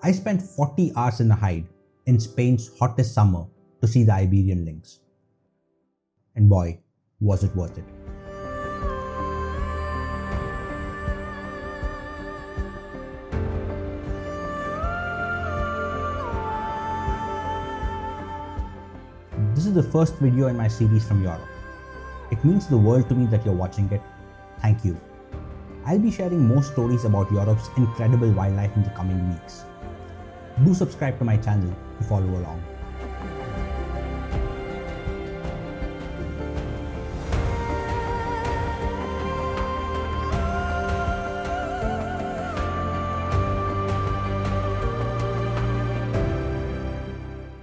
I spent 40 hours in a hide in Spain's hottest summer to see the Iberian Lynx. And boy, was it worth it. This is the first video in my series from Europe. It means the world to me that you're watching it. Thank you. I'll be sharing more stories about Europe's incredible wildlife in the coming weeks. Do subscribe to my channel to follow along.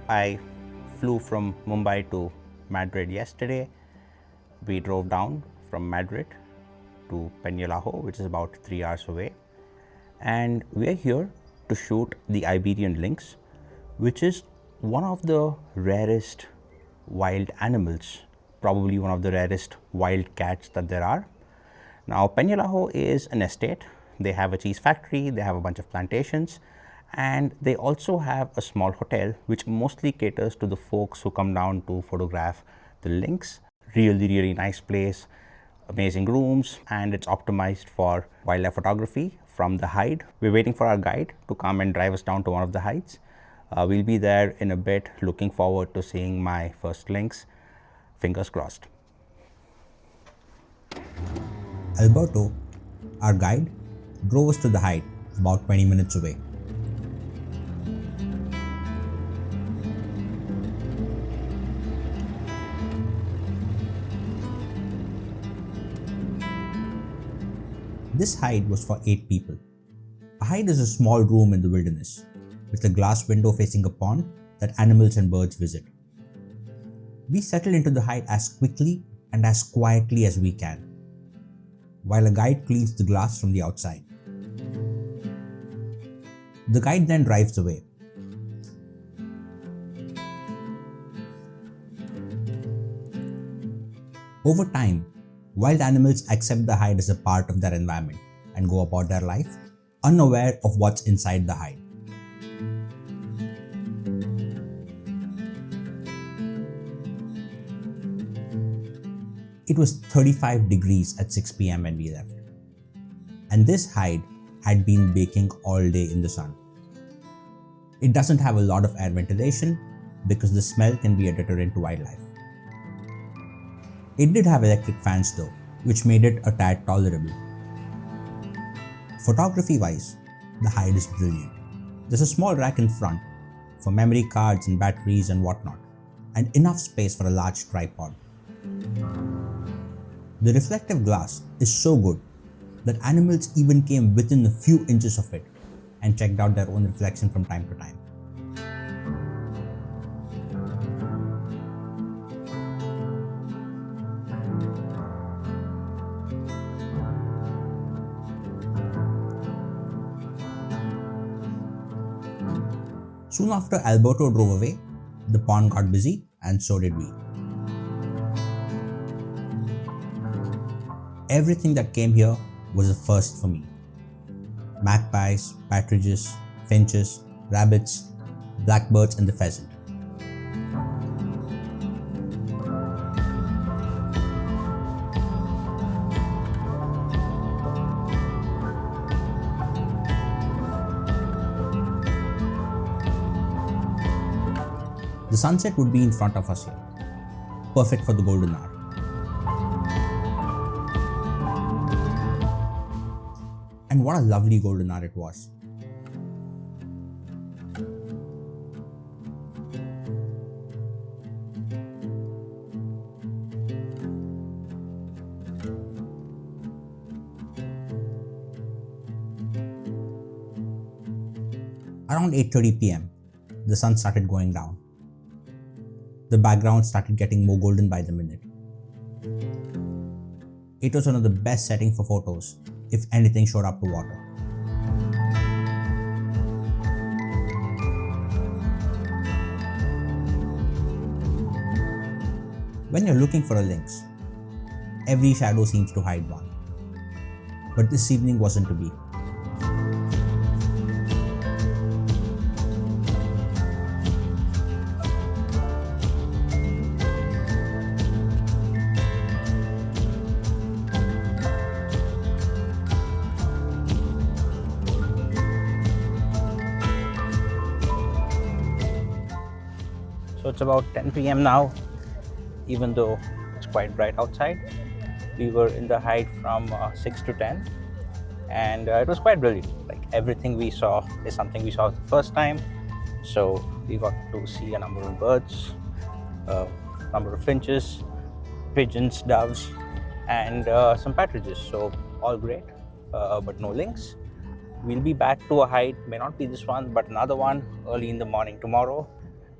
I flew from Mumbai to Madrid yesterday. We drove down from Madrid to Penajalo, which is about 3 hours away. And we are here to shoot the Iberian Lynx, which is one of the rarest wild animals, probably one of the rarest wild cats that there are. Now, Penajalo is an estate. They have a cheese factory, they have a bunch of plantations, and they also have a small hotel which mostly caters to the folks who come down to photograph the lynx. Really nice place, amazing rooms, and it's optimized for wildlife photography from the hide. We're waiting for our guide to come and drive us down to one of the hides. We'll be there in a bit, looking forward to seeing my first lynx. Fingers crossed. Alberto, our guide, drove us to the hide about 20 minutes away. This hide was for 8 people. A hide is a small room in the wilderness with a glass window facing a pond that animals and birds visit. We settle into the hide as quickly and as quietly as we can, while a guide cleans the glass from the outside. The guide then drives away. Over time, wild animals accept the hide as a part of their environment and go about their life, unaware of what's inside the hide. It was 35 degrees at 6 p.m. when we left, and this hide had been baking all day in the sun. It doesn't have a lot of air ventilation because the smell can be a deterrent to wildlife. It did have electric fans though, which made it a tad tolerable. Photography-wise, the hide is brilliant. There's a small rack in front for memory cards and batteries and whatnot, and enough space for a large tripod. The reflective glass is so good that animals even came within a few inches of it and checked out their own reflection from time to time. Soon after Alberto drove away, the pond got busy and so did we. Everything that came here was a first for me. Magpies, partridges, finches, rabbits, blackbirds and the pheasant. The sunset would be in front of us here, perfect for the golden hour. And what a lovely golden hour it was. Around 8:30 p.m., the sun started going down. The background started getting more golden by the minute. It was one of the best settings for photos if anything showed up to water. When you're looking for a lynx, every shadow seems to hide one. But this evening wasn't to be. it's about 10 p.m. now, even though it's quite bright outside. We were in the hike from 6 to 10, and it was quite brilliant. Like everything we saw is something we saw the first time. So we got to see a number of birds, a number of finches, pigeons, doves, and some partridges. So all great, but no lynx. We'll be back to a hike, may not be this one, but another one early in the morning tomorrow.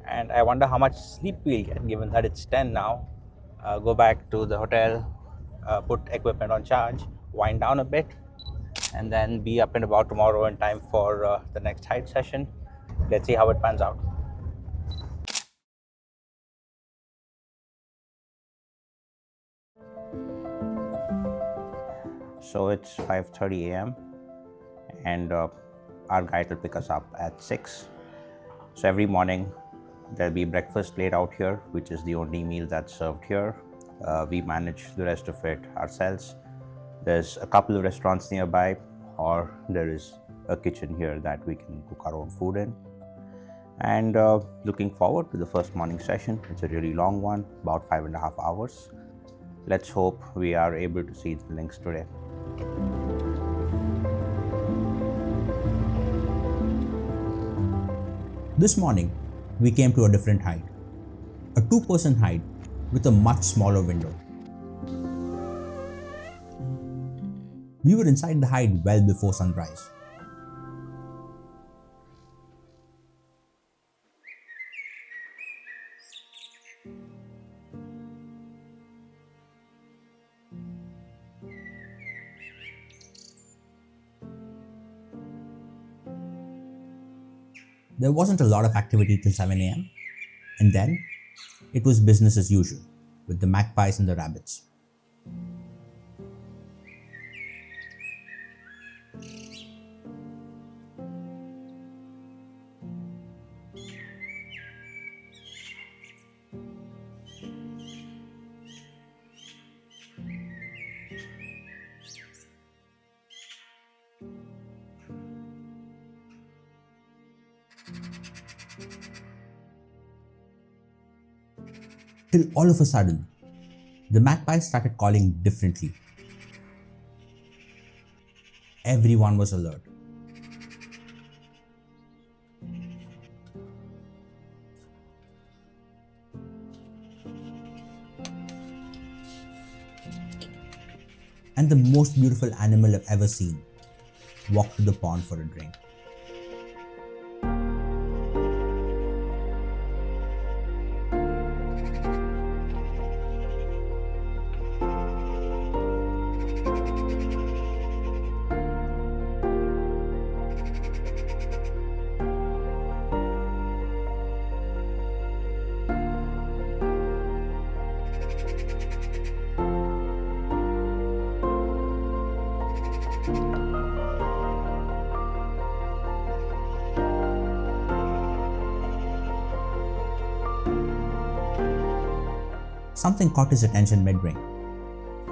And I wonder how much sleep we'll get, given that it's 10 now. Go back to the hotel, put equipment on charge, wind down a bit, and then be up and about tomorrow in time for the next hike session. Let's see how it pans out. So it's 5:30 a.m. and our guide will pick us up at 6. So every morning there'll be breakfast laid out here, which is the only meal that's served here. We manage the rest of it ourselves. There's a couple of restaurants nearby, or there is a kitchen here that we can cook our own food in. And looking forward to the first morning session. It's a really long one, about 5.5 hours. Let's hope we are able to see the lynx today. This morning, we came to a different hide, a 2-person hide with a much smaller window. We were inside the hide well before sunrise. There wasn't a lot of activity till 7 a.m. and then it was business as usual with the magpies and the rabbits. Till all of a sudden, the magpies started calling differently. Everyone was alert. And the most beautiful animal I've ever seen walked to the pond for a drink. Something caught his attention mid-ring,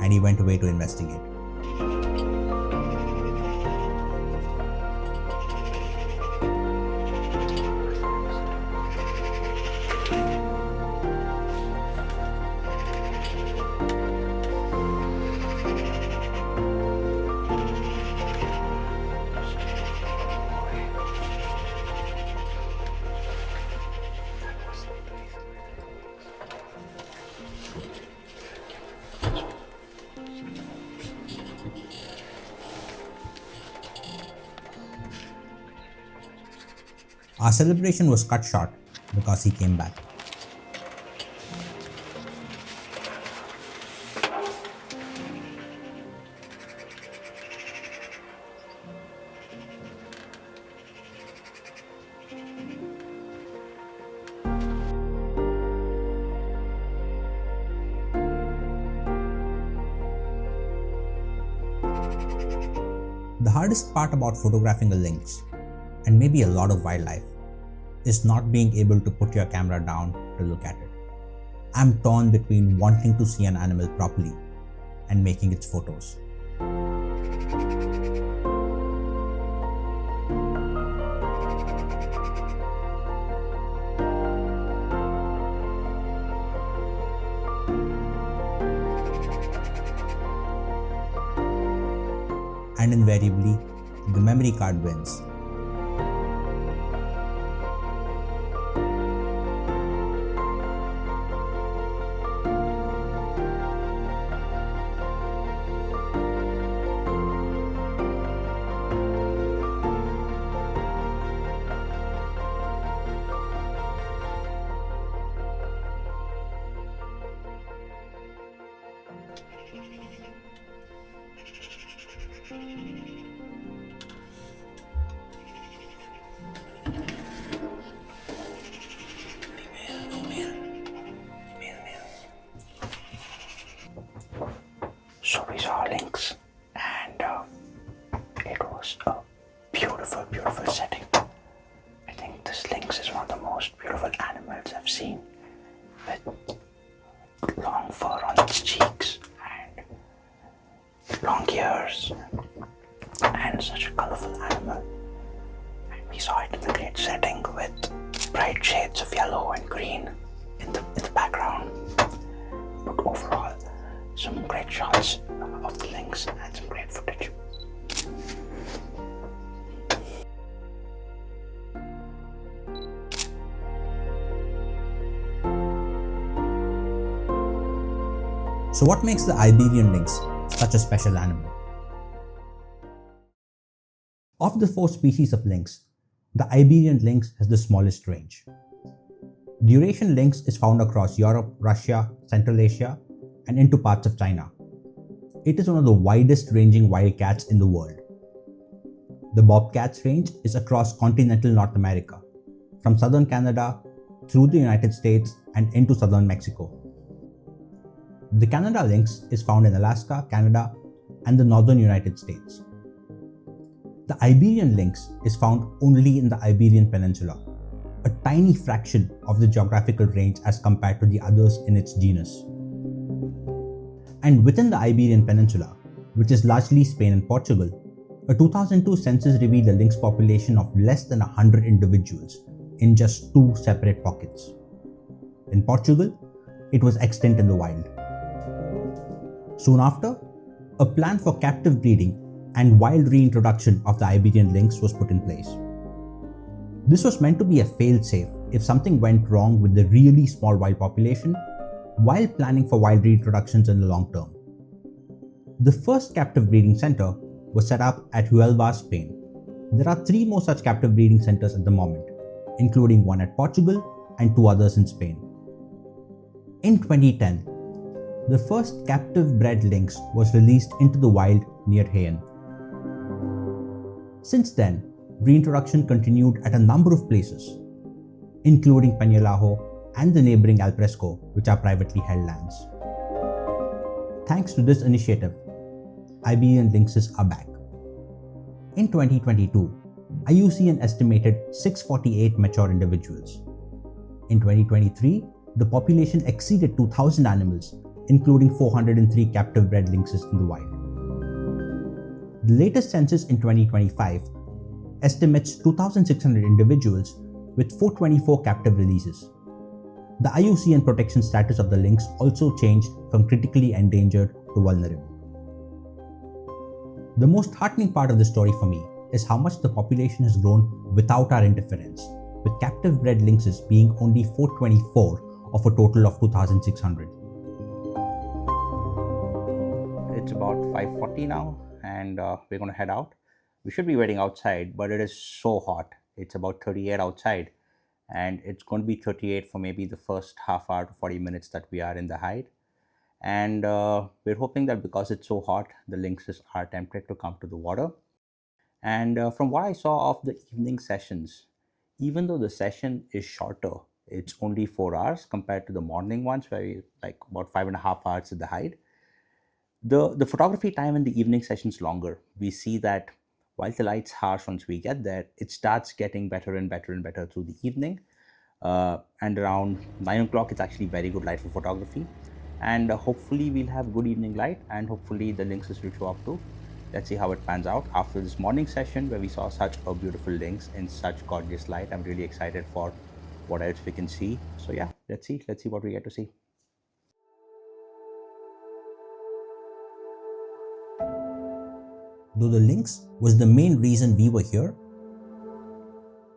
and he went away to investigate. Our celebration was cut short because he came back. The hardest part about photographing a lynx, and maybe a lot of wildlife, is not being able to put your camera down to look at it. I'm torn between wanting to see an animal properly and making its photos. and invariably, the memory card wins. So we saw lynx, and it was a beautiful, beautiful setting. I think this lynx is one of the most beautiful animals I've seen, with long fur on its cheeks and long ears, and such a colorful animal. And we saw it in the great setting with bright shades of yellow and green in the background. But overall, some great shots of the lynx and some great footage. So what makes the Iberian lynx such a special animal? Of the 4 species of lynx, the Iberian lynx has the smallest range. The Eurasian lynx is found across Europe, Russia, Central Asia, and into parts of China. It is one of the widest ranging wildcats in the world. The bobcat's range is across continental North America, from southern Canada through the United States and into southern Mexico. The Canada lynx is found in Alaska, Canada, and the northern United States. The Iberian lynx is found only in the Iberian Peninsula, a tiny fraction of the geographical range as compared to the others in its genus. And within the Iberian Peninsula, which is largely Spain and Portugal, a 2002 census revealed a lynx population of less than 100 individuals in just 2 separate pockets. In Portugal, it was extinct in the wild. Soon after, a plan for captive breeding and wild reintroduction of the Iberian lynx was put in place. This was meant to be a fail-safe if something went wrong with the really small wild population while planning for wild reintroductions in the long term. The first captive breeding center was set up at Huelva, Spain. There are 3 more such captive breeding centers at the moment, including one at Portugal and 2 others in Spain. In 2010, the first captive bred lynx was released into the wild near Jaén. Since then, reintroduction continued at a number of places, including Penajalo and the neighboring Alberto, which are privately held lands. Thanks to this initiative, Iberian lynxes are back. In 2022, IUCN estimated 648 mature individuals. In 2023, the population exceeded 2,000 animals, including 403 captive bred lynxes in the wild. The latest census in 2025 estimates 2,600 individuals with 424 captive releases. The IUCN protection status of the lynx also changed from critically endangered to vulnerable. The most heartening part of the story for me is how much the population has grown without our interference, with captive bred lynxes being only 424 of a total of 2,600. It's about 5:40 now, and we're going to head out. We should be waiting outside, but it is so hot. It's about 38 outside, and it's going to be 38 for maybe the first half hour to 40 minutes that we are in the hide. And we're hoping that because it's so hot, the lynxes are tempted to come to the water. And from what I saw of the evening sessions, even though the session is shorter, it's only 4 hours compared to the morning ones where we like about 5.5 hours at the hide. The photography time in the evening session is longer. We see that while the light's harsh once we get there, it starts getting better and better and better through the evening. And around 9 o'clock, it's actually very good light for photography. And hopefully we'll have good evening light, and hopefully the lynxes will show up too. Let's see how it pans out after this morning session where we saw such a beautiful lynx in such gorgeous light. I'm really excited for what else we can see. So yeah, let's see what we get to see. Though the lynx was the main reason we were here,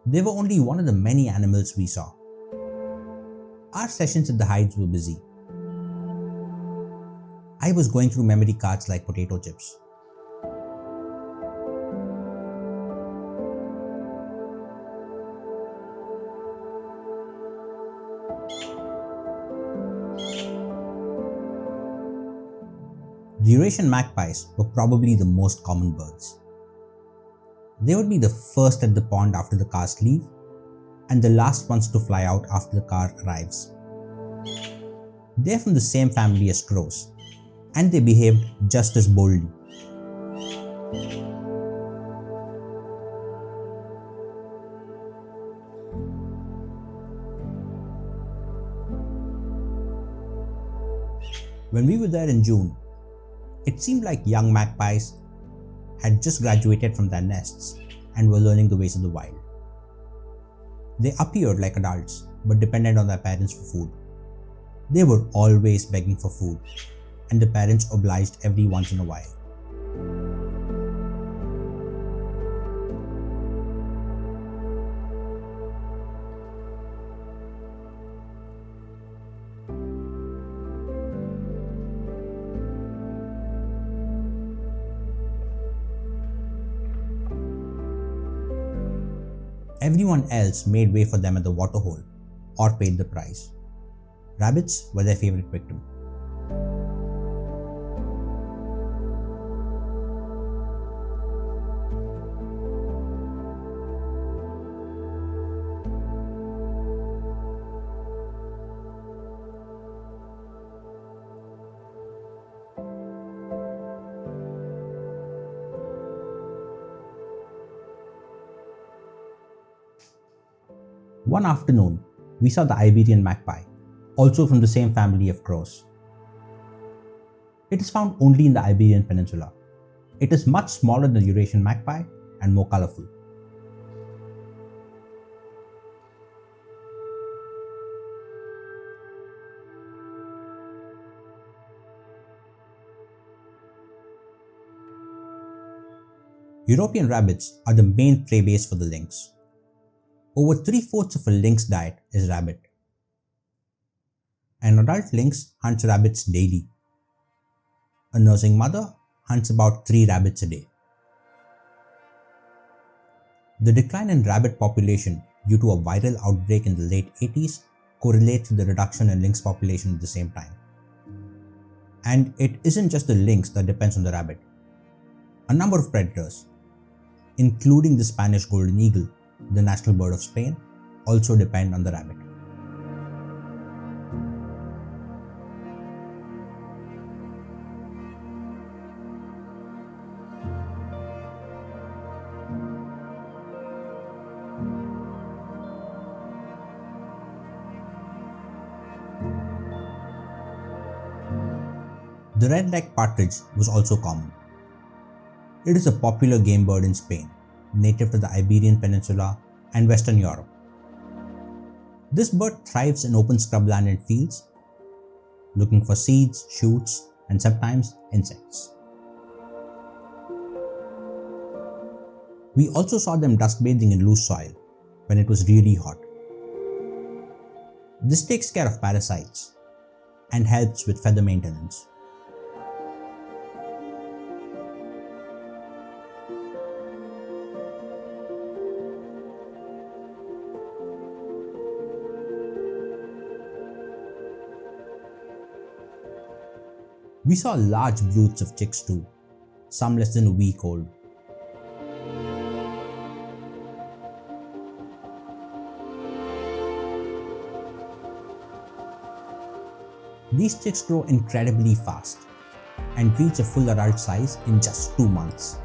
they were only one of the many animals we saw. Our sessions at the hides were busy. I was going through memory cards like potato chips. The Eurasian magpies were probably the most common birds. They would be the first at the pond after the cars leave, and the last ones to fly out after the car arrives. They are from the same family as crows, and they behaved just as boldly. When we were there in June, it seemed like young magpies had just graduated from their nests and were learning the ways of the wild. They appeared like adults but depended on their parents for food. They were always begging for food, and the parents obliged every once in a while. Everyone else made way for them at the waterhole or paid the price. Rabbits were their favorite victim. One afternoon, we saw the Iberian magpie, also from the same family of crows. It is found only in the Iberian Peninsula. It is much smaller than the Eurasian magpie and more colorful. European rabbits are the main prey base for the lynx. Over 3/4 of a lynx diet is rabbit. An adult lynx hunts rabbits daily. A nursing mother hunts about 3 rabbits a day. The decline in rabbit population due to a viral outbreak in the late 80s correlates with the reduction in lynx population at the same time. And it isn't just the lynx that depends on the rabbit. A number of predators, including the Spanish golden eagle, the national bird of Spain, also depend on the rabbit. The red-necked partridge was also common. It is a popular game bird in Spain, native to the Iberian Peninsula and Western Europe. This bird thrives in open scrubland and fields, looking for seeds, shoots, and sometimes insects. We also saw them dusk bathing in loose soil when it was really hot. This takes care of parasites and helps with feather maintenance. We saw large broods of chicks too, some less than a week old. These chicks grow incredibly fast and reach a full adult size in just 2 months.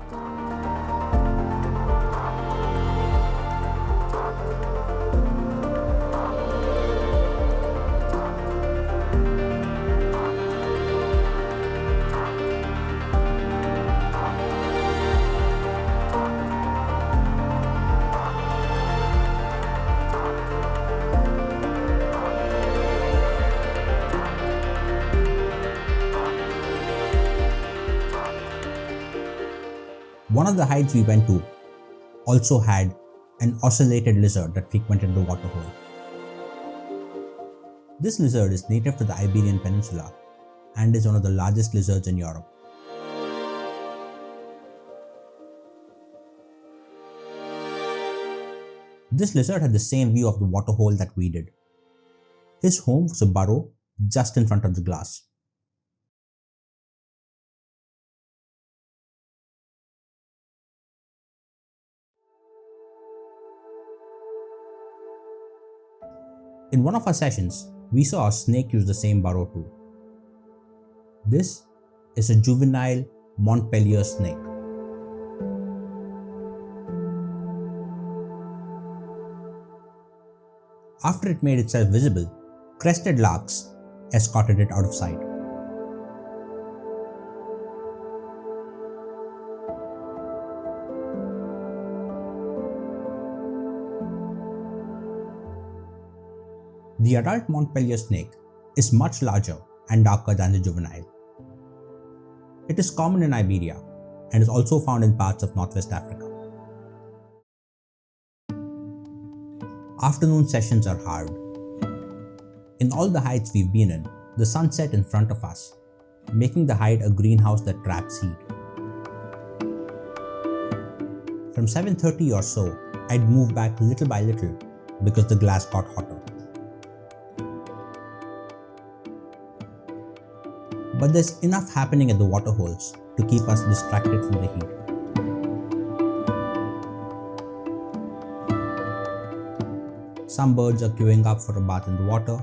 One of the hides we went to also had an ocellated lizard that frequented the waterhole. This lizard is native to the Iberian Peninsula and is one of the largest lizards in Europe. This lizard had the same view of the waterhole that we did. His home was a burrow just in front of the glass. In one of our sessions, we saw a snake use the same burrow too. This is a juvenile Montpellier snake. After it made itself visible, crested larks escorted it out of sight. The adult Montpellier snake is much larger and darker than the juvenile. It is common in Iberia and is also found in parts of Northwest Africa. Afternoon sessions are hard. In all the hides we've been in, the sun set in front of us, making the hide a greenhouse that traps heat. From 7:30 or so, I'd move back little by little because the glass got hotter. But there's enough happening at the waterholes to keep us distracted from the heat. Some birds are queuing up for a bath in the water.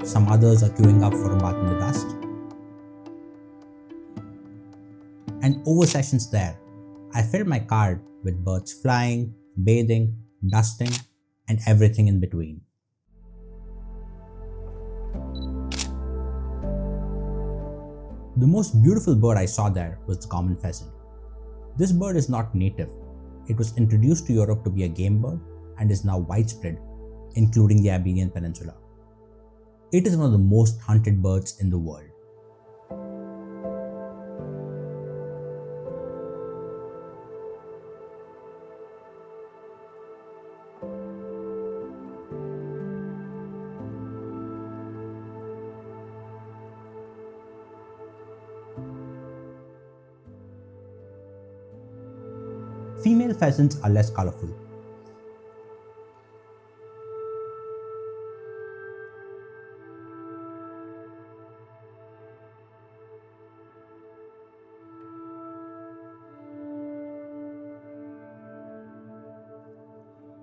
Some others are queuing up for a bath in the dust. And over sessions there, I filled my card with birds flying, bathing, dusting, and everything in between. The most beautiful bird I saw there was the common pheasant. This bird is not native. It was introduced to Europe to be a game bird and is now widespread, including the Iberian Peninsula. It is one of the most hunted birds in the world. Female pheasants are less colorful.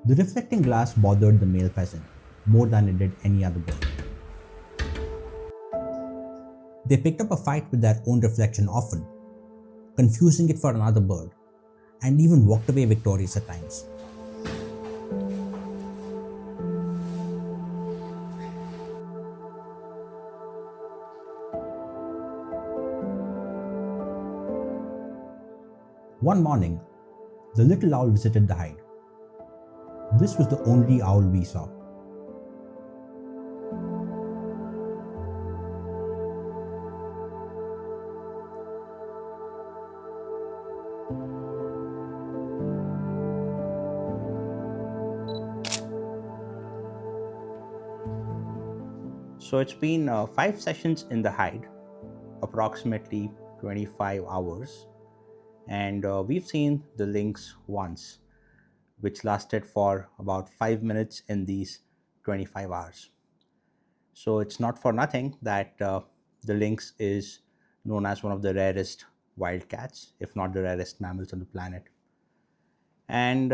The reflecting glass bothered the male pheasant more than it did any other bird. They picked up a fight with their own reflection often, confusing it for another bird, and even walked away victorious at times. One morning, the little owl visited the hide. This was the only owl we saw. So it's been 5 sessions in the hide, approximately 25 hours, and we've seen the lynx once, which lasted for about 5 minutes in these 25 hours. So it's not for nothing that the lynx is known as one of the rarest wildcats, if not the rarest mammals on the planet. And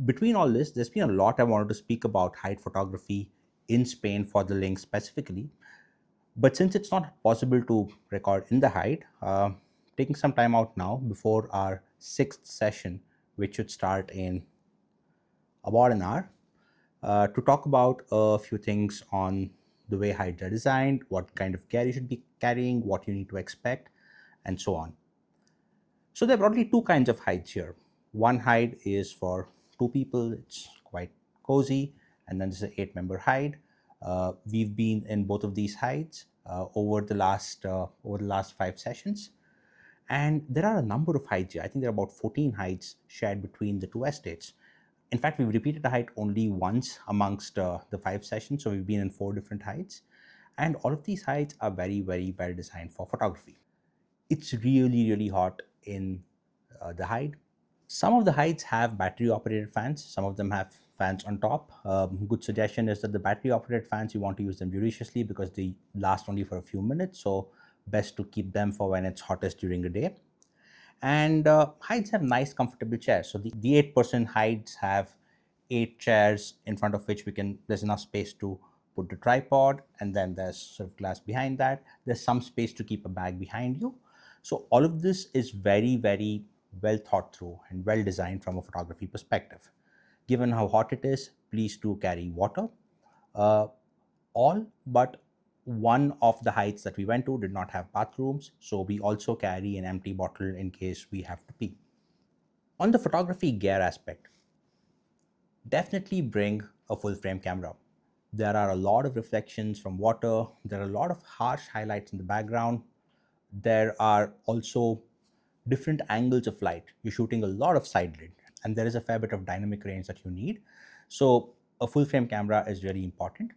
between all this, there's been a lot I wanted to speak about hide photography in Spain for the lynx specifically. But since it's not possible to record in the hide, taking some time out now before our 6th session, which should start in about an hour, to talk about a few things on the way hides are designed, what kind of gear you should be carrying, what you need to expect, and so on. So there are broadly 2 kinds of hides here. One hide is for 2 people, it's quite cozy, and then there's an 8-member hide. We've been in both of these hides over the last 5 sessions, and there are a number of hides here. I think there are about 14 hides shared between the two estates. In fact, we've repeated the hide only once amongst the 5 sessions, so we've been in 4 different hides, and all of these hides are very, very well designed for photography. It's really, really hot in the hide. Some of the hides have battery operated fans, some of them have fans on top. Good suggestion is that the battery operated fans, you want to use them judiciously because they last only for a few minutes, so best to keep them for when it's hottest during the day. And hides have nice comfortable chairs. So the 8-person hides have 8 chairs in front of which there's enough space to put the tripod, and then there's sort of glass behind that. There's some space to keep a bag behind you. So all of this is very, very well thought through and well designed from a photography perspective. Given how hot it is, please do carry water. All but one of the hides that we went to did not have bathrooms, so we also carry an empty bottle in case we have to pee. On the photography gear aspect, definitely bring a full frame camera. There are a lot of reflections from water, there are a lot of harsh highlights in the background, there are also different angles of light. You're shooting a lot of side lit, and there is a fair bit of dynamic range that you need. So a full frame camera is really important.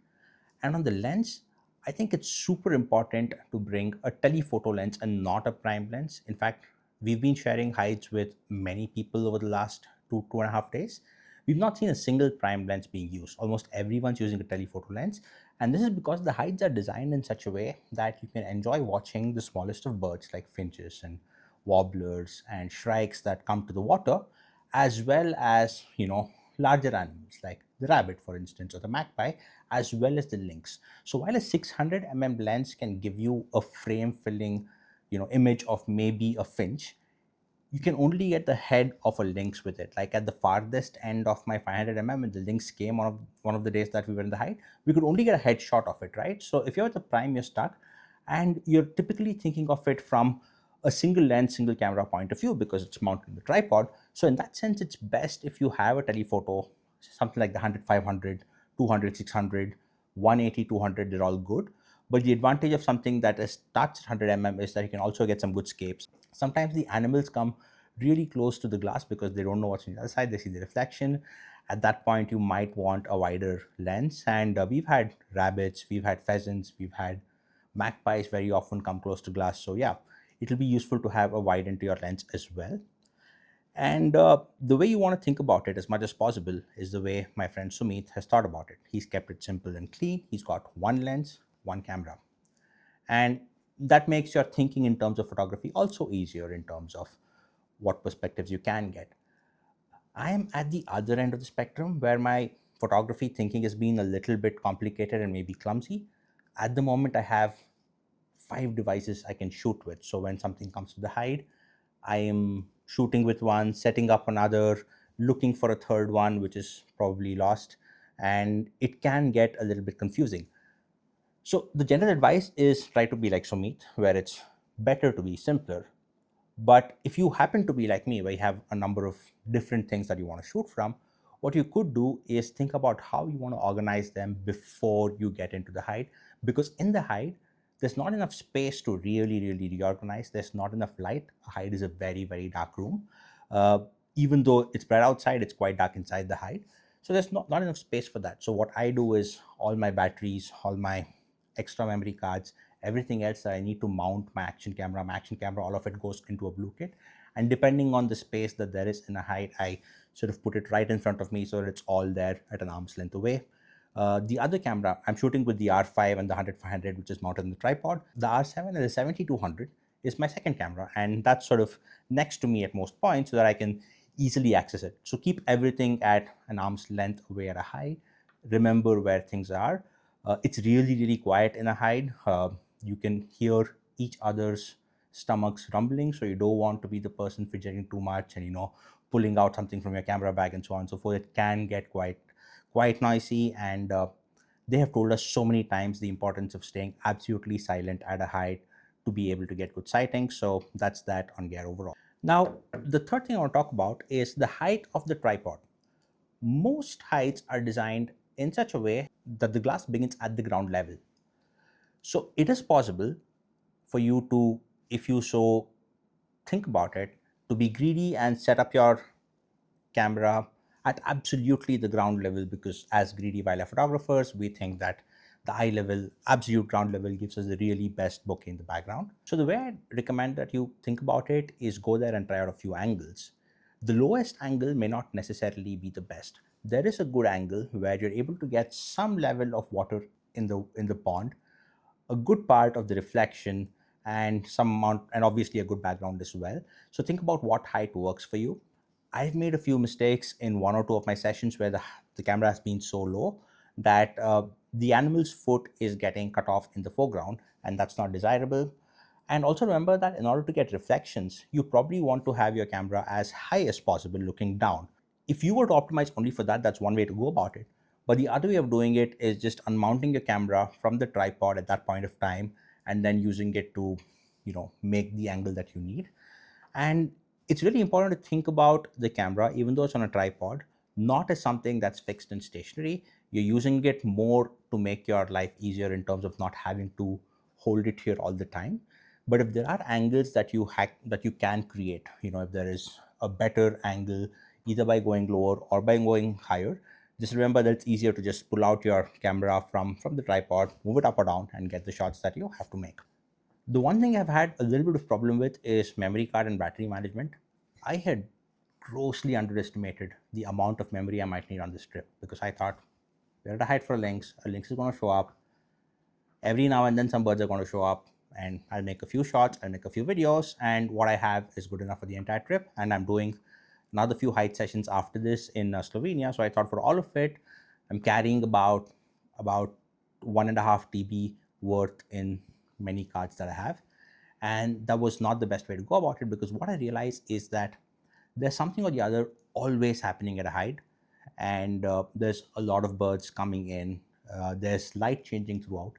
And on the lens, I think it's super important to bring a telephoto lens and not a prime lens. In fact, we've been sharing hides with many people over the last 2.5 days. We've not seen a single prime lens being used. Almost everyone's using a telephoto lens. And this is because the hides are designed in such a way that you can enjoy watching the smallest of birds like finches and warblers and shrikes that come to the water, as well as, larger animals like the rabbit, for instance, or the magpie, as well as the lynx. So while a 600 lens can give you a frame filling, image of maybe a finch, you can only get the head of a lynx with it. Like at the farthest end of my 500 when the lynx came one of the days that we were in the hide, we could only get a headshot of it, right? So if you're at the prime, you're stuck, and you're typically thinking of it from a single lens, single camera point of view because it's mounted on the tripod. So in that sense, it's best if you have a telephoto, something like the 100, 500, 200, 600, 180, 200, they're all good. But the advantage of something that starts at 100 is that you can also get some good scapes. Sometimes the animals come really close to the glass because they don't know what's on the other side. They see the reflection. At that point, you might want a wider lens. And we've had rabbits, we've had pheasants, we've had magpies very often come close to glass. So yeah, it'll be useful to have a wide interior lens as well. And the way you want to think about it as much as possible is the way my friend Sumit has thought about it. He's kept it simple and clean. He's got one lens, one camera. And that makes your thinking in terms of photography also easier in terms of what perspectives you can get. I am at the other end of the spectrum where my photography thinking has been a little bit complicated and maybe clumsy. At the moment, I have 5 devices I can shoot with. So when something comes to the hide, I am shooting with one, setting up another, looking for a third one, which is probably lost, and it can get a little bit confusing. So the general advice is try to be like Sumit, where it's better to be simpler. But if you happen to be like me, where you have a number of different things that you want to shoot from, what you could do is think about how you want to organize them before you get into the hide. Because in the hide, there's not enough space to really, really reorganize. There's not enough light. A hide is a very, very dark room. Even though it's bright outside, it's quite dark inside the hide. So there's not enough space for that. So what I do is all my batteries, all my extra memory cards, everything else that I need to mount my action camera, all of it goes into a blue kit. And depending on the space that there is in a hide, I sort of put it right in front of me so that it's all there at an arm's length away. The other camera, I'm shooting with the R5 and the 100-500, which is mounted on the tripod. The R7 and the 70-200 is my second camera, and that's sort of next to me at most points so that I can easily access it. So keep everything at an arm's length away at a hide. Remember where things are. It's really, really quiet in a hide. You can hear each other's stomachs rumbling, so you don't want to be the person fidgeting too much and pulling out something from your camera bag and so on and so forth. It can get quite noisy, and they have told us so many times the importance of staying absolutely silent at a height to be able to get good sighting. So that's that on gear overall. Now, the third thing I want to talk about is the height of the tripod. Most hides are designed in such a way that the glass begins at the ground level. So it is possible for you to, if you so think about it, to be greedy and set up your camera at absolutely the ground level, because as greedy wildlife photographers, we think that the eye level, absolute ground level, gives us the really best bokeh in the background. So the way I recommend that you think about it is go there and try out a few angles. The lowest angle may not necessarily be the best. There is a good angle where you're able to get some level of water in the pond, a good part of the reflection, and some amount, and obviously a good background as well. So think about what height works for you. I've made a few mistakes in one or two of my sessions where the camera has been so low that the animal's foot is getting cut off in the foreground, and that's not desirable. And also remember that in order to get reflections, you probably want to have your camera as high as possible looking down. If you were to optimize only for that, that's one way to go about it. But the other way of doing it is just unmounting your camera from the tripod at that point of time and then using it to, make the angle that you need. And it's really important to think about the camera, even though it's on a tripod, not as something that's fixed and stationary. You're using it more to make your life easier in terms of not having to hold it here all the time. But if there are angles that you can create, if there is a better angle, either by going lower or by going higher, just remember that it's easier to just pull out your camera from the tripod, move it up or down, and get the shots that you have to make. The one thing I've had a little bit of problem with is memory card and battery management. I had grossly underestimated the amount of memory I might need on this trip, because I thought we're at a height for a lynx is going to show up. Every now and then some birds are going to show up, and I'll make a few shots, I'll make a few videos, and what I have is good enough for the entire trip. And I'm doing another few height sessions after this in Slovenia. So I thought for all of it, I'm carrying about 1.5 TB worth in many cards that I have. And that was not the best way to go about it, because what I realized is that there's something or the other always happening at a height, and there's a lot of birds coming in, there's light changing throughout,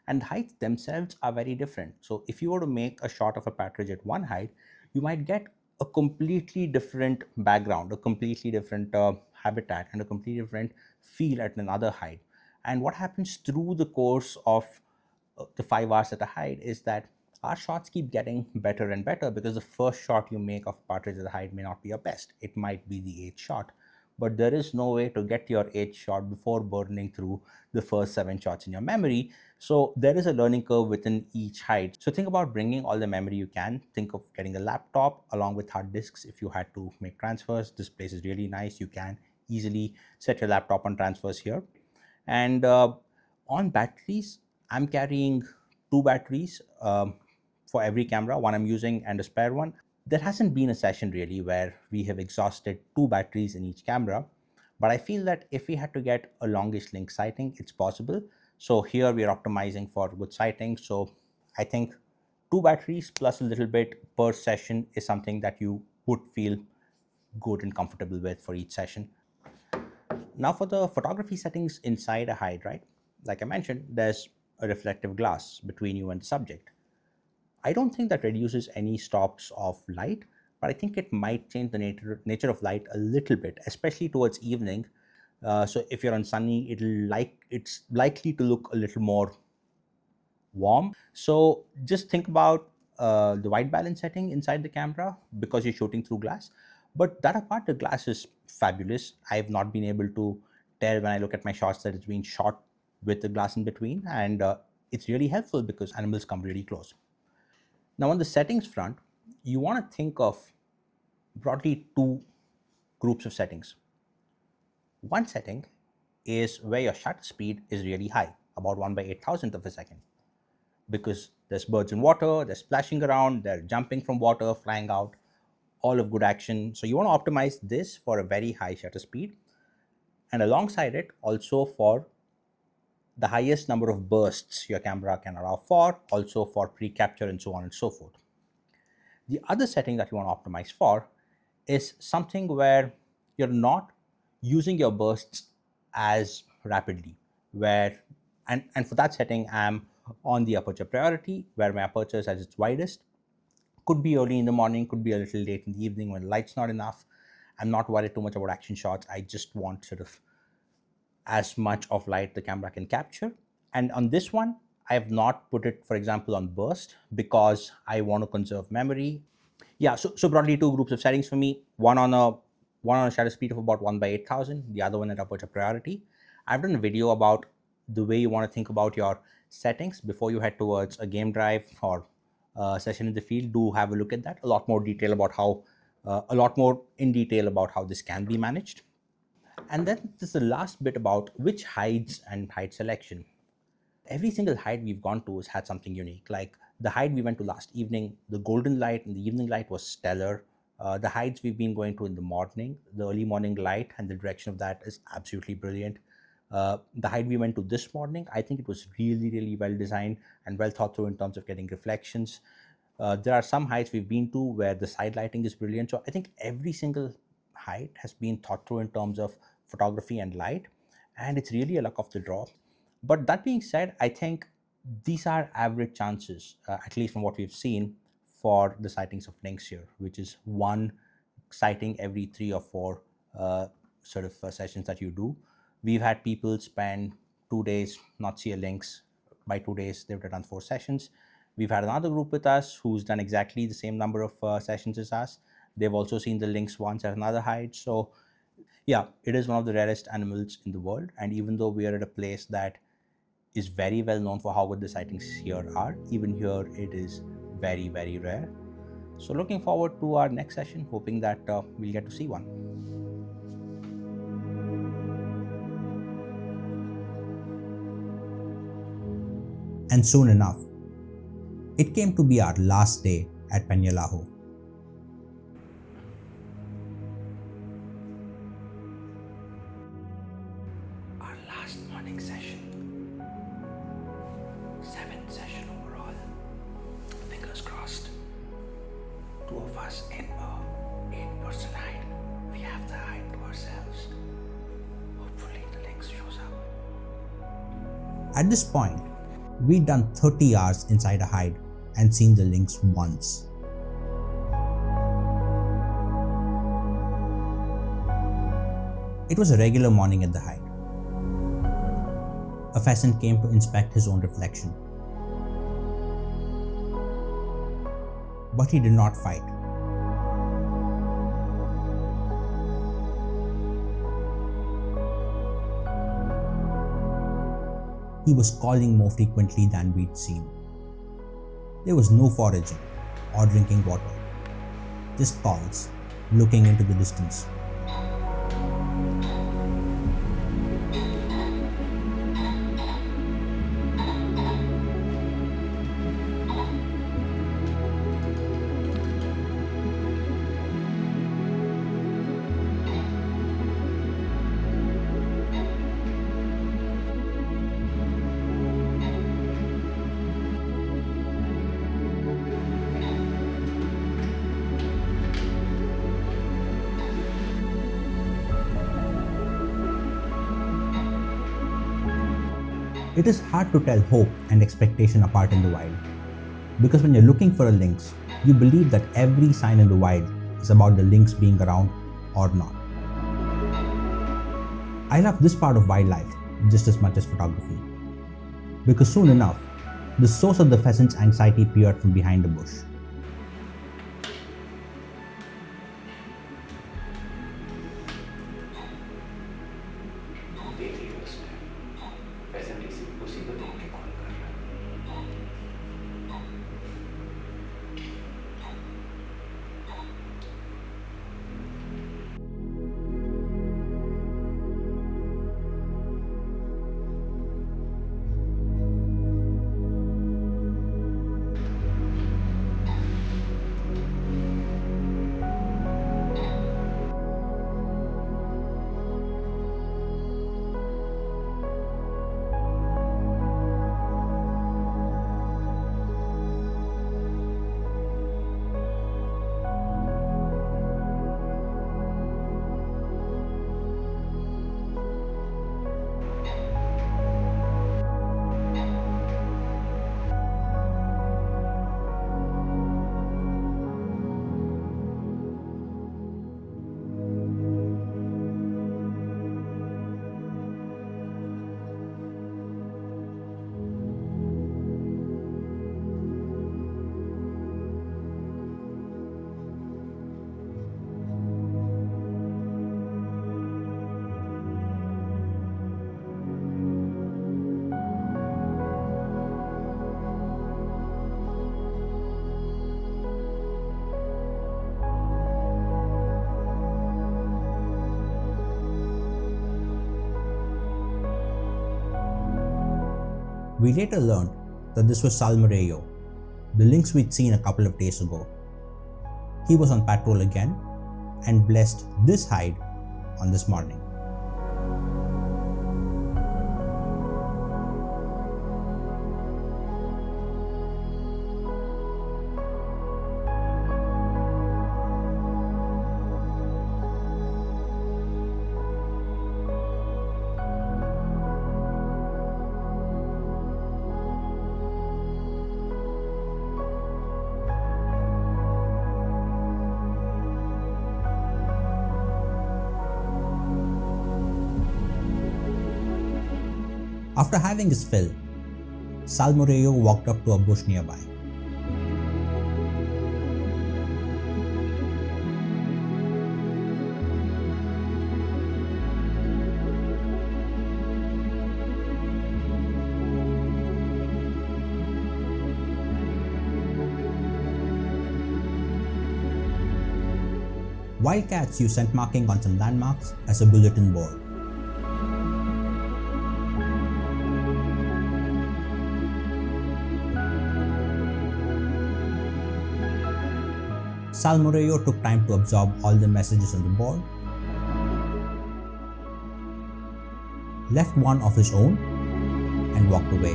and the heights themselves are very different. So if you were to make a shot of a partridge at one height, you might get a completely different background, a completely different habitat, and a completely different feel at another height. And what happens through the course of the 5 hours at a height is that our shots keep getting better and better, because the first shot you make of partridge at the height may not be your best. It might be the 8th shot, but there is no way to get your 8th shot before burning through the first 7 shots in your memory. So there is a learning curve within each height. So think about bringing all the memory you can. Think of getting a laptop along with hard disks if you had to make transfers. This place is really nice. You can easily set your laptop on transfers here. And on batteries, I'm carrying 2 batteries for every camera, one I'm using and a spare one. There hasn't been a session really where we have exhausted 2 batteries in each camera, but I feel that if we had to get a longish link sighting, it's possible. So here we are optimizing for good sighting. So I think 2 batteries plus a little bit per session is something that you would feel good and comfortable with for each session. Now for the photography settings inside a hide, right? Like I mentioned, there's a reflective glass between you and the subject. I don't think that reduces any stops of light, but I think it might change the nature of light a little bit, especially towards evening. So if you're on sunny, it's likely to look a little more warm. So just think about the white balance setting inside the camera, because you're shooting through glass. But that apart, the glass is fabulous. I've not been able to tell when I look at my shots that it's been shot with the glass in between, and it's really helpful because animals come really close. Now on the settings front, you want to think of broadly 2 groups of settings. One setting is where your shutter speed is really high, about 1/8,000th of a second, because there's birds in water, they're splashing around, they're jumping from water, flying out, all of good action. So you want to optimize this for a very high shutter speed, and alongside it also for the highest number of bursts your camera can allow for, also for pre-capture and so on and so forth. The other setting that you want to optimize for is something where you're not using your bursts as rapidly, and for that setting I'm on the aperture priority, where my aperture is at its widest. Could be early in the morning, could be a little late in the evening when the light's not enough. I'm not worried too much about action shots. I just want sort of as much of light the camera can capture. And on this one, I have not put it, for example, on burst because I want to conserve memory. Yeah, so broadly two groups of settings for me. One on a shutter speed of about 1/8000, the other one at aperture priority. I've done a video about the way you want to think about your settings before you head towards a game drive or a session in the field. Do have a look at that. A lot more in detail about how this can be managed. And then there's the last bit about which hides and hide selection. Every single hide we've gone to has had something unique. Like the hide we went to last evening, the golden light and the evening light was stellar. The hides we've been going to in the morning, the early morning light and the direction of that is absolutely brilliant. The hide we went to this morning, I think it was really, really well designed and well thought through in terms of getting reflections. There are some hides we've been to where the side lighting is brilliant. So I think every single hide has been thought through in terms of photography and light, and it's really a luck of the draw. But that being said, I think these are average chances, at least from what we've seen, for the sightings of lynx here, which is one sighting every 3 or 4 sessions that you do. We've had people spend 2 days not see a lynx. By 2 days, they've done 4 sessions. We've had another group with us who's done exactly the same number of sessions as us. They've also seen the lynx once at another hide. So yeah, it is one of the rarest animals in the world. And even though we are at a place that is very well known for how good the sightings here are, even here it is very, very rare. So looking forward to our next session, hoping that we'll get to see one. And soon enough, it came to be our last day at Penajalo. Our last morning session. 7th session overall. Fingers crossed. 2 of us in a 8-person hide. We have the hide to ourselves. Hopefully the lynx shows up. At this point, we'd done 30 hours inside a hide and seen the lynx once. It was a regular morning at the hide. A pheasant came to inspect his own reflection. But he did not fight. He was calling more frequently than we'd seen. There was no foraging or drinking water, just calls, looking into the distance. It is hard to tell hope and expectation apart in the wild, because when you're looking for a lynx, you believe that every sign in the wild is about the lynx being around or not. I love this part of wildlife just as much as photography, because soon enough, the source of the pheasant's anxiety peered from behind the bush. We later learned that this was Salmorejo, the lynx we'd seen a couple of days ago. He was on patrol again and blessed this hide on this morning. After having his fill, Salmorejo walked up to a bush nearby. Wildcats use scent marking on some landmarks as a bulletin board. Salmorejo took time to absorb all the messages on the board, left one of his own, and walked away.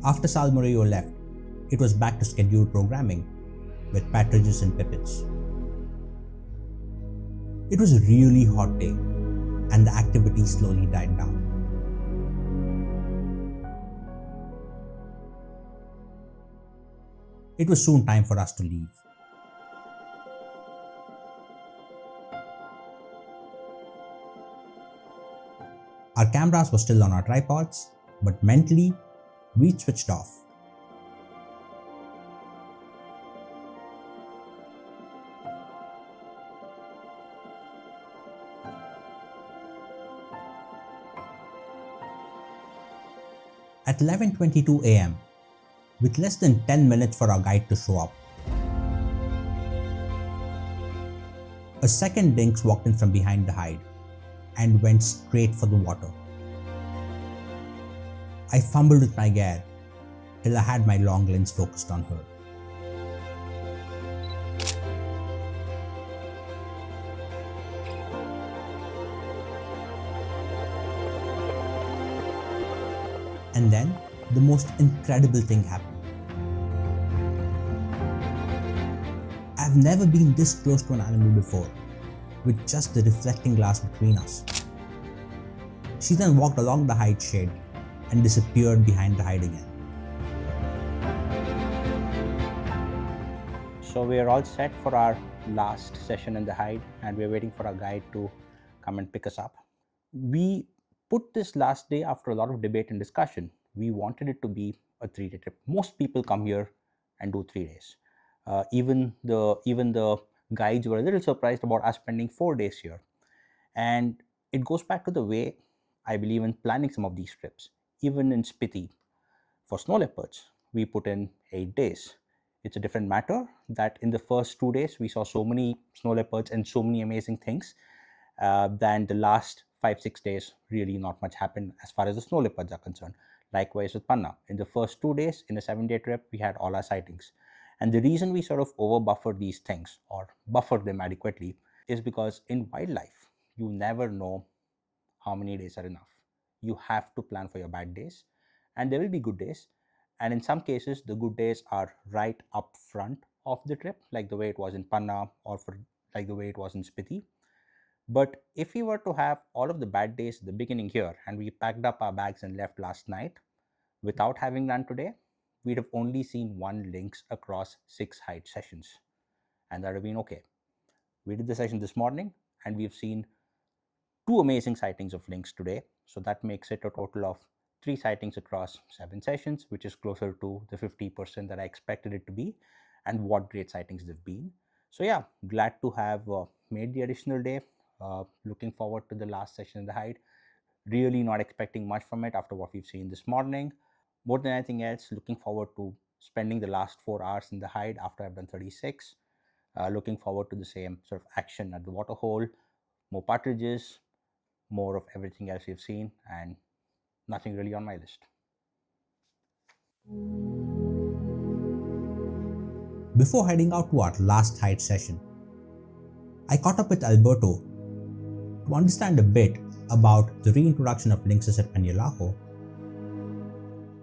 After Salmorejo left, it was back to scheduled programming with partridges and pipits. It was a really hot day and the activity slowly died down. It was soon time for us to leave. Our cameras were still on our tripods, but mentally, we switched off. At 11:22 a.m., with less than 10 minutes for our guide to show up, a second lynx walked in from behind the hide and went straight for the water. I fumbled with my gear till I had my long lens focused on her. And then the most incredible thing happened. I've never been this close to an animal before, with just the reflecting glass between us. She then walked along the hide shade and disappeared behind the hide again. So we are all set for our last session in the hide, and we're waiting for our guide to come and pick us up. We put this last day after a lot of debate and discussion. We wanted it to be a 3-day trip. Most people come here and do 3 days. Even the guides were a little surprised about us spending 4 days here. And it goes back to the way I believe in planning some of these trips. Even in Spiti, for snow leopards, we put in 8 days. It's a different matter that in the first 2 days, we saw so many snow leopards and so many amazing things than the last 5-6 days, really not much happened as far as the snow leopards are concerned. Likewise with Panna. In the first 2 days, in a 7-day trip, we had all our sightings. And the reason we sort of over buffer these things or buffer them adequately is because in wildlife, you never know how many days are enough. You have to plan for your bad days, and there will be good days. And in some cases, the good days are right up front of the trip, like the way it was in Panna or like the way it was in Spiti. But if we were to have all of the bad days at the beginning here, and we packed up our bags and left last night without having run today, we'd have only seen 1 lynx across 6 hide sessions, and that would have been okay. We did the session this morning, and we've seen 2 amazing sightings of lynx today, so that makes it a total of 3 sightings across 7 sessions, which is closer to the 50% that I expected it to be, and what great sightings they've been. So yeah, glad to have made the additional day. Looking forward to the last session in the hide. Really not expecting much from it after what we've seen this morning. More than anything else, looking forward to spending the last 4 hours in the hide after I've done 36. Looking forward to the same sort of action at the waterhole, more partridges, more of everything else we've seen, and nothing really on my list. Before heading out to our last hide session, I caught up with Alberto to understand a bit about the reintroduction of lynxes at Penajalo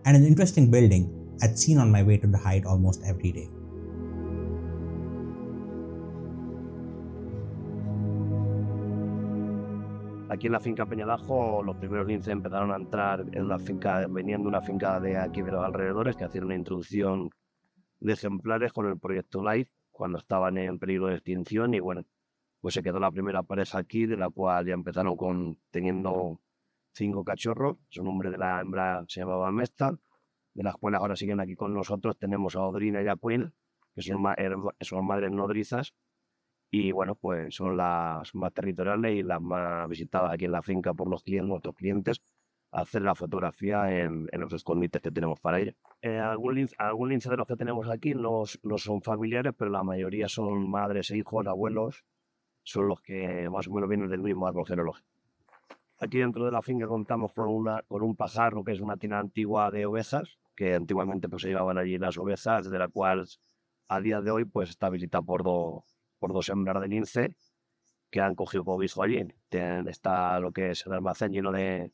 and an interesting building I'd seen on my way to the hide almost every day. Aquí en la finca Penajalo, los primeros linces empezaron a entrar en una finca, venían de una finca de aquí de los alrededores que hacían una introducción de ejemplares con el proyecto Life cuando estaban en peligro de extinción y bueno, pues se quedó la primera pareja aquí, de la cual ya empezaron teniendo 5 cachorros. Su nombre de la hembra se llamaba Mesta, de las cuales ahora siguen aquí con nosotros. Tenemos a Odrina y a Queen, que son madres nodrizas. Y bueno, pues son las más territoriales y las más visitadas aquí en la finca por nuestros clientes, a hacer la fotografía en los escondites que tenemos para ellos. Algún lince de los que tenemos aquí no son familiares, pero la mayoría son madres e hijos, abuelos, son los que más o menos vienen del mismo árbol genealógico. Aquí dentro de la finca contamos con un pajarro, que es una tina antigua de ovejas, que antiguamente pues se llevaban allí las ovejas, de la cual a día de hoy pues está visitada por dos hembras de lince que han cogido cobijo allí. Está lo que es el almacén lleno de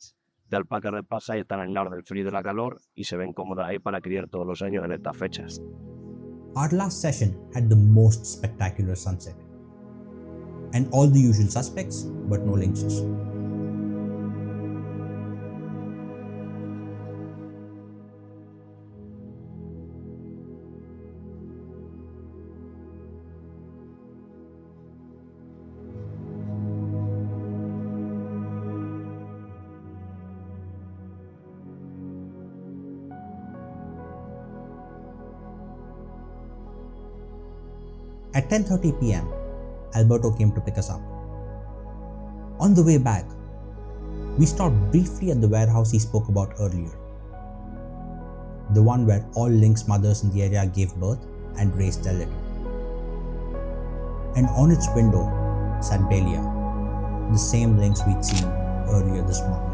alpacas de paja y están al lado del frío y de la calor y se ven cómodas ahí para criar todos los años en estas fechas. Our last session had the most spectacular sunset and all the usual suspects, but no lynxes. At 10:30 p.m., Alberto came to pick us up. On the way back, we stopped briefly at the warehouse he spoke about earlier, the one where all lynx mothers in the area gave birth and raised their litter. And on its window sat Delia, the same lynx we'd seen earlier this morning.